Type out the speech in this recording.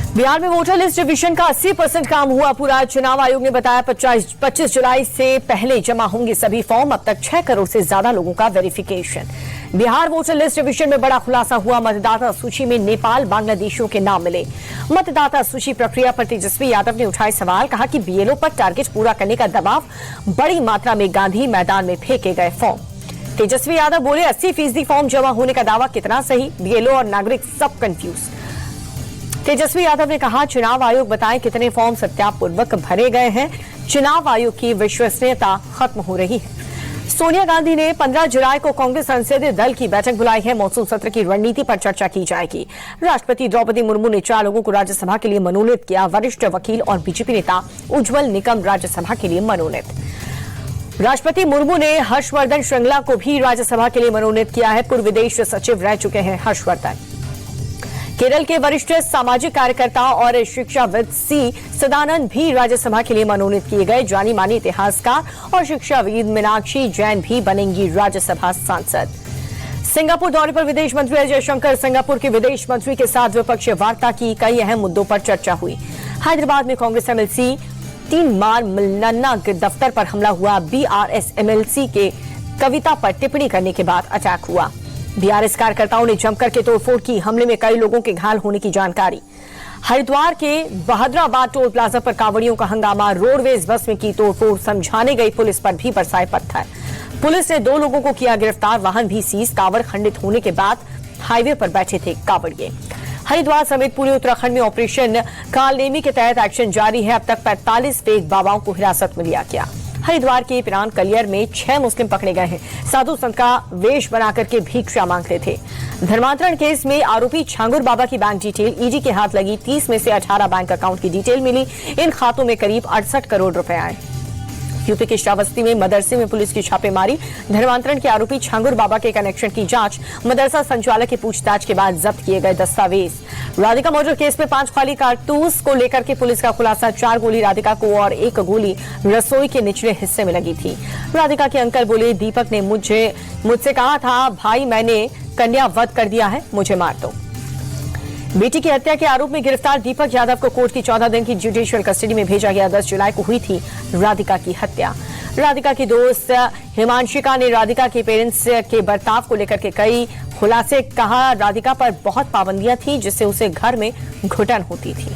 बिहार में voter list revision का 80% काम हुआ पूरा। चुनाव आयोग ने बताया 25 जुलाई से पहले जमा होंगे सभी फॉर्म। अब तक 6 करोड़ से ज्यादा लोगों का verification. Bihar voter list revision में बड़ा खुलासा हुआ। मतदाता सूची में नेपाल, बांग्लादेशियों के नाम मिले। मतदाता सूची प्रक्रिया पर तेजस्वी यादव ने उठाए सवाल। कहा कि बीएलओ पर टारगेट पूरा करने का दबाव। बड़ी मात्रा में गांधी मैदान में फेंके गए फॉर्म। तेजस्वी यादव बोले 80% फॉर्म जमा होने का दावा कितना सही। बीएलओ और नागरिक सब कंफ्यूज। तेजस्वी यादव ने कहा चुनाव आयोग बताए कितने फॉर्म सत्यापूर्वक भरे गए हैं। चुनाव आयोग की विश्वसनीयता खत्म हो रही है। सोनिया गांधी ने 15 जुलाई को कांग्रेस संसदीय दल की बैठक बुलाई है। मॉनसून सत्र की रणनीति पर चर्चा की जाएगी। राष्ट्रपति द्रौपदी मुर्मू ने 4 लोगों को राज्यसभा के लिए मनोनीत किया। वरिष्ठ वकील और बीजेपी नेता उज्जवल निकम राज्यसभा के लिए मनोनीत। राष्ट्रपति मुर्मू ने हर्षवर्धन श्रृंगला को भी राज्यसभा के लिए मनोनीत किया है। पूर्व विदेश सचिव रह चुके हैं हर्षवर्धन। केरल के वरिष्ठ सामाजिक कार्यकर्ता और शिक्षाविद सी सदानंद भी राज्यसभा के लिए मनोनीत किए गए। जानी मानी इतिहासकार और शिक्षाविद मीनाक्षी जैन भी बनेंगी राज्यसभा सांसद। सिंगापुर दौरे पर विदेश मंत्री एस जयशंकर। सिंगापुर के विदेश मंत्री के साथ द्विपक्षीय वार्ता की। कई अहम मुद्दों पर चर्चा हुई। हैदराबाद में कांग्रेस एमएलसी 3 मार मल्लन्ना के दफ्तर पर हमला हुआ। बीआरएस एमएलसी के कविता पर टिप्पणी करने के बाद अटैक हुआ। बीआरएस कार्यकर्ताओं ने जमकर के तोड़फोड़ की। हमले में कई लोगों के घायल होने की जानकारी। हरिद्वार के बहादुराबाद टोल प्लाजा पर कांवड़ियों का हंगामा। रोडवेज बस में की तोड़फोड़। समझाने गई पुलिस पर भी बरसाए पत्थर। पुलिस ने 2 लोगों को किया गिरफ्तार। वाहन भी सीज। कांवड़ खंडित होने के बाद हाईवे पर बैठे थे कांवड़िए। हरिद्वार समेत पूरे उत्तराखंड में ऑपरेशन कालनेमी के तहत एक्शन जारी है। अब तक 45 फेक बाबाओं को हिरासत में लिया गया। हरिद्वार के पिरान कलियर में 6 मुस्लिम पकड़े गए हैं। साधु संत का वेश बनाकर के भिक्षा मांगते थे। धर्मांतरण केस में आरोपी छांगुर बाबा की बैंक डिटेल ईडी के हाथ लगी। 30 में से 18 बैंक अकाउंट की डिटेल मिली। इन खातों में करीब 68 करोड़ रुपए आए। यूपी के श्रावस्ती में मदरसे में पुलिस की छापेमारी। धर्मांतरण के आरोपी छांगुर बाबा के कनेक्शन की जांच। मदरसा संचालक की पूछताछ के बाद जब्त किए गए दस्तावेज। राधिका मर्डर केस में 5 खाली कारतूस को लेकर के पुलिस का खुलासा। 4 गोली राधिका को और 1 गोली रसोई के निचले हिस्से में लगी थी। राधिका के अंकल बोले दीपक ने मुझसे कहा था भाई मैंने कन्या वध कर दिया है, मुझे मार दो। बेटी की हत्या के आरोप में गिरफ्तार दीपक यादव को कोर्ट की 14 दिन की जुडिशियल कस्टडी में भेजा गया। 10 जुलाई को हुई थी राधिका की हत्या। राधिका की दोस्त हिमांशिका ने राधिका के पेरेंट्स के बर्ताव को लेकर के कई खुलासे। कहा राधिका पर बहुत पाबंदियां थी जिससे उसे घर में घुटन होती थी।